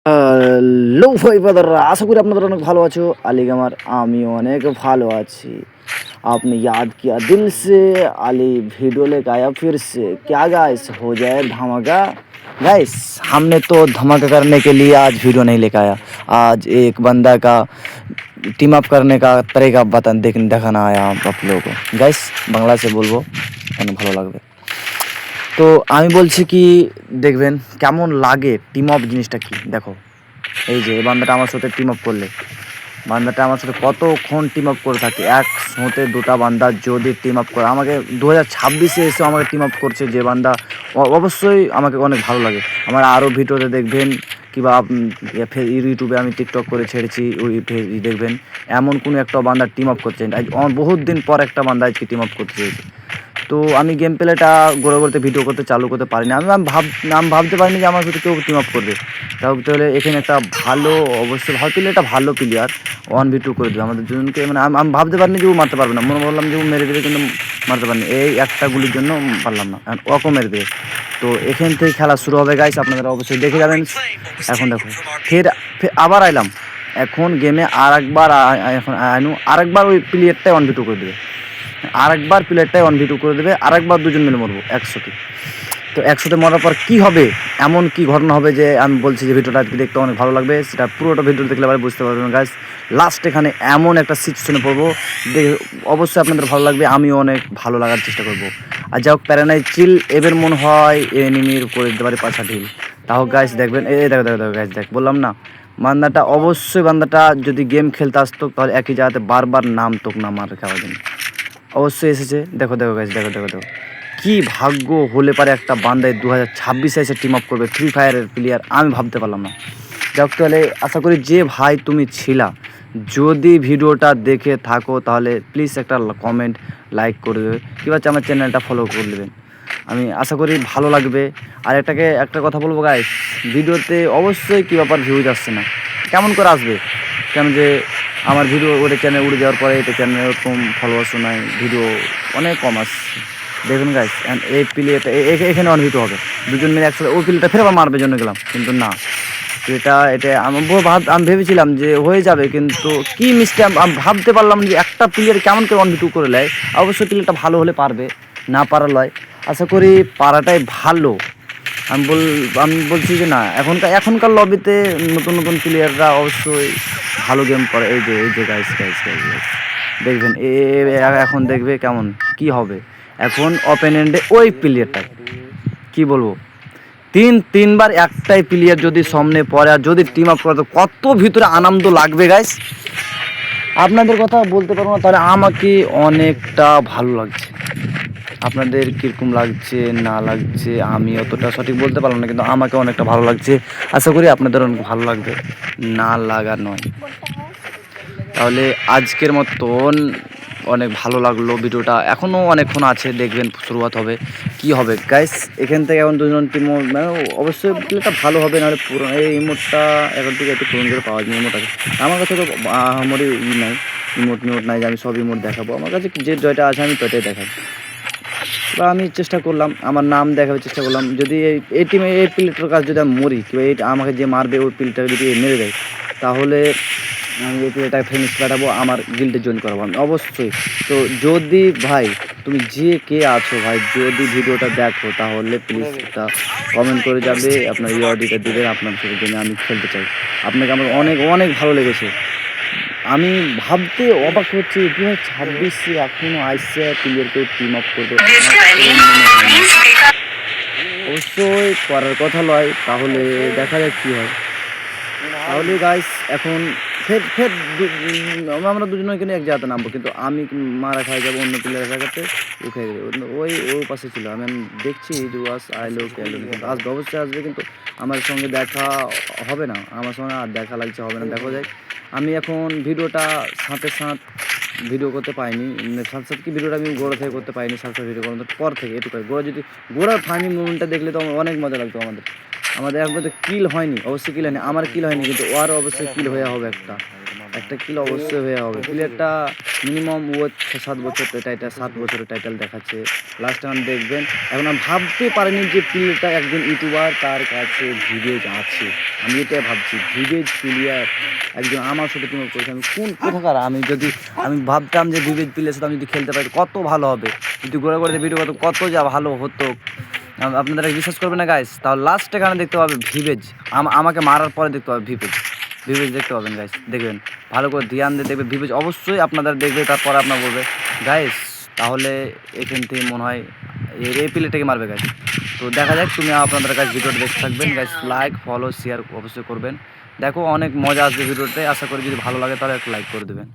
Hello ভাই ব্রাদাররা, আশা করি আপনাদের অনেক ভালো আছো। আলী গামার আমি অনেক ভালো আছি। आपने याद किया दिल से, अली वीडियो लेकर आया फिर से। क्या गाइस हो जाए धमाका। गाइस हमने तो धमाका करने के लिए आज वीडियो नहीं लेकर आया। आज एक बंदा का टीम अप करने का तरीका बता देखाना आया आप लोगों को। गाइस বাংলা से বলবো অনেক ভালো লাগবে। তো আমি বলছি কি, দেখবেন কেমন লাগে টিম আপ জিনিসটা কি। দেখো, এই যে এই বান্দাটা আমার সাথে টিম আপ করলে, বান্দাটা আমার সাথে কতক্ষণ টিম আপ করে থাকে। একসাথে দুটা বান্দা যদি টিম আপ করে, আমাকে 2026-এ এসেও আমাকে টিম আপ করছে যে বান্দা, অবশ্যই আমাকে অনেক ভালো লাগে। আমার আরও ভিডিওতে দেখবেন কিংবা ইউটিউবে আমি টিকটক করে ছেড়েছি, ওই দেখবেন এমন কোনো একটা বান্দা টিম আপ করছে। বহুত দিন পর একটা বান্দা আজকে টিম আপ করতে চেয়েছে। তো আমি গেম প্লেটা গড়ে গড়তে ভিডিও করতে চালু করতে পারিনি। আমি ভাবতে পারিনি যে আমার সাথে কেউ টিম আপ করবে। তাহলে এখানে একটা ভালো, অবশ্যই ভালো প্লেয়ারটা, ভালো প্লেয়ার 1v2 করে দেবে আমাদের দুজনকে। মানে আমি ভাবতে পারিনি যে ও মারতে পারবে না। মনে বললাম যে ও মেরে দেবে, কিন্তু মারতে পারিনি। এই একটা গুলির জন্য পারলাম না, ওকে মেরে দেবে। তো এখান থেকে খেলা শুরু হবে গাইস, আপনারা অবশ্যই দেখে যাবেন। এখন দেখো, ফের আবার আইলাম। এখন গেমে আরেকবার ওই প্লেয়ারটাই 1v2 করে দেবে। আরেকবার প্লেয়ারটাই 1v2 করে দেবে, আরেকবার দুজন মিলে মরবো একসাথে। তো একসাথে মরার পর কী হবে, এমন কি ঘটনা হবে যে আমি বলছি যে ভিডিওটা দেখতে অনেক ভালো লাগবে। সেটা পুরোটা ভিডিও দেখলে আবার বুঝতে পারবেন গাইস। লাস্ট এখানে এমন একটা সিচুয়েশনে পড়বো, অবশ্যই আপনাদের ভালো লাগবে, আমিও অনেক ভালো লাগার চেষ্টা করব। আর যাই হোক, প্যারানাই চিল এবার মনে হয় এনিমির করে দিতে পারে পাঁচা ঢিল। তাও গাইস দেখবেন, দেখো গাইস, বললাম না, বান্দাটা যদি গেম খেলতে আসতো তাহলে একই জায়গাতে বারবার নাম তোক না মার খাওয়ার জন্য অবশ্যই এসেছে। দেখো গাইস, দেখো কি ভাগ্য হলে পারে একটা বান্দায় 2026-এ এসে টিম আপ করবে ফ্রি ফায়ারের প্লেয়ার, আমি ভাবতে পারলাম না। যাক, তাহলে আশা করি যে ভাই তুমি ছিলা, যদি ভিডিওটা দেখে থাকো তাহলে প্লিজ একটা কমেন্ট, লাইক করে দেবে, কিংবা আমার চ্যানেলটা ফলো করে দেবেন। আমি আশা করি ভালো লাগবে। আর একটা কথা বলবো গাইস, ভিডিওতে অবশ্যই কী ব্যাপার ভিউজ আসছে না, কেমন করে আসবে? কেন যে আমার ভিডিও ওটা চ্যানেল উড়ে যাওয়ার পরে এটা চ্যানেলে এরকম ফলোয়ার্সও নাই, ভিডিও অনেক কম আসছে। দেখুন গাইস, এই প্লেটা এখানে 1v2 হবে, দুজন মিলে একসাথে ওই প্লেটা ফের আবার মারবে জন্য গেলাম, কিন্তু না। এটা আমি ভেবেছিলাম যে হয়ে যাবে, কিন্তু কি মিস্টেক আমি ভাবতে পারলাম যে একটা প্লেয়ার কেমন করে 1v2 করে নেয়। অবশ্যই প্লেয়ারটা ভালো হলে পারবে, না পারা লয়। আশা করি পারাটাই ভালো। আমি বলছি যে না, এখনকার লবিতে নতুন প্লেয়াররা অবশ্যই ভালো গেম করে। এই যে গাইস, দেখবেন এখন দেখবে কেমন কি হবে। এখন ওপেন এন্ডে ওই প্লেয়ারটাই কি বলবো, তিনবার একটাই প্লেয়ার যদি সামনে পড়ে আর যদি টিম আপ করে, তো কত ভিতরে আনন্দ লাগবে গাইস, আপনাদের কথা বলতে পারবো না। তাহলে আমাকে অনেকটা ভালো লাগছে। আপনাদের কীরকম লাগছে না লাগছে আমি অতটা সঠিক বলতে পারলাম না, কিন্তু আমাকে অনেকটা ভালো লাগছে। আশা করি আপনাদের অনেক ভালো লাগবে, না লাগা নয়। তাহলে আজকের মতন অনেক ভালো লাগলো ভিডিওটা, এখনও অনেকক্ষণ আছে, দেখবেন শুরুয়াত হবে কি হবে গাইস। এখান থেকে এখন দুজন টিম, মানে অবশ্যই প্লেটা ভালো হবে, নাহলে পুরো এই ইমোটটা এখন থেকে একটু পুরনো করে পাওয়া যায়। ইমোট আছে আমার কাছে, তো আমারই নাই ইমোট নাই যে আমি সব ইমোট দেখাবো। আমার কাছে যে জয়টা আছে আমি ততটাই দেখাবো। বা আমি চেষ্টা করলাম, আমার নাম দেখাবার চেষ্টা করলাম, যদি এই টিমে এই প্লেটার কাছে যদি আমি মরি, কিংবা এই আমাকে যে মারবে ওই প্লেটাকে যদি মেরে দেয়, তাহলে আমি এই প্লেটাকে ফেনিশ কাটাবো, আমার গিল্ডে জয়েন করাবো আমি অবশ্যই। তো যদি ভাই তুমি যে কে আছো ভাই, যদি ভিডিওটা দেখো তাহলে প্লিজ একটা কমেন্ট করে যাবে, আপনার ইউআইডিটা দেবেন, আপনার সাথে গেমে আমি খেলতে চাই। আপনাকে আমার অনেক অনেক ভালো লেগেছে। আমি ভাবতে অবাক হচ্ছি 2026-এ এখনো আইসে প্লেয়ারকে টিম আপ করবে, অবশ্যই করার কথা নয়। তাহলে দেখা যাক কী হয়। তাহলে গাইস এখন ফের আমরা দুজনে এখানে এক জায়গাতে নামবো, কিন্তু আমি মারা খাই যাবো অন্য প্লেয়ার জায়গাতে, ও খেয়ে যাবে। ওর পাশে ছিল, আমি দেখছি যে আইলো কিন্তু আসবে, অবশ্যই আসবে, কিন্তু আমার সঙ্গে দেখা হবে না, আমার সঙ্গে আর দেখা লাগছে হবে না, দেখা যায়। আমি এখন ভিডিওটা সাথে ভিডিও করতে পাইনি, সাথে কি ভিডিওটা আমি গোড়া থেকে করতে পাইনি, সাথে ভিডিও করার পর থেকে এটুকু গোড়ার ফাইনাল মুভমেন্টটা দেখলে তো অনেক মজা লাগতো। আমাদের একবার তো কিল হয়নি, অবশ্যই কিল হয়নি, আমার কিল হয়নি, কিন্তু ওর অবশ্যই কিল হয়ে হবে একটা একটা কিল অবশ্যই হয়ে হবে। প্লেয়ারটা মিনিমাম ও 6-7 বছর টাইটেল, 7 বছরের টাইটেল দেখাচ্ছে। লাস্ট টাইম দেখবেন, এখন আমি ভাবতে পারিনি যে প্লেয়ারটা একজন ইউটিউবার, তার কাছে ভিভেজ আছে। আমি এটাই ভাবছি, ভিভেজ প্লেয়ার একজন আমার সাথে টিম আপ করেছে। আমি কোথাকার, আমি ভাবতাম যে ভিভেজ প্লেয়ার সাথে আমি যদি খেলতে পারি কত ভালো হবে, যদি ঘোরা করে ভিডিও কত যা ভালো হতো। আপনারা বিশ্বাস করবেন না গাইস, তাও লাস্ট এখানে দেখতে পাবে ভিভেজ, আমাকে মারার পরে দেখতে পাবে ভিভেজ দেখতে পাবেন গাইস। দেখবেন ভালো করে ধ্যান দিয়ে দেখবে, ভিভেজ অবশ্যই আপনাদের দেখবে, তারপরে আপনার বলবে গাইস। তাহলে এখান থেকে মনে হয় এই প্লেটাকে মারবে গাইস। তো দেখা যাক, তুমি আপনাদের কাছে ভিডিওটা দেখতে থাকবেন গাইস, লাইক ফলো শেয়ার অবশ্যই করবেন। দেখো অনেক মজা আসবে ভিডিওতে, আশা করি যদি ভালো লাগে তাহলে একটা লাইক করে দেবেন।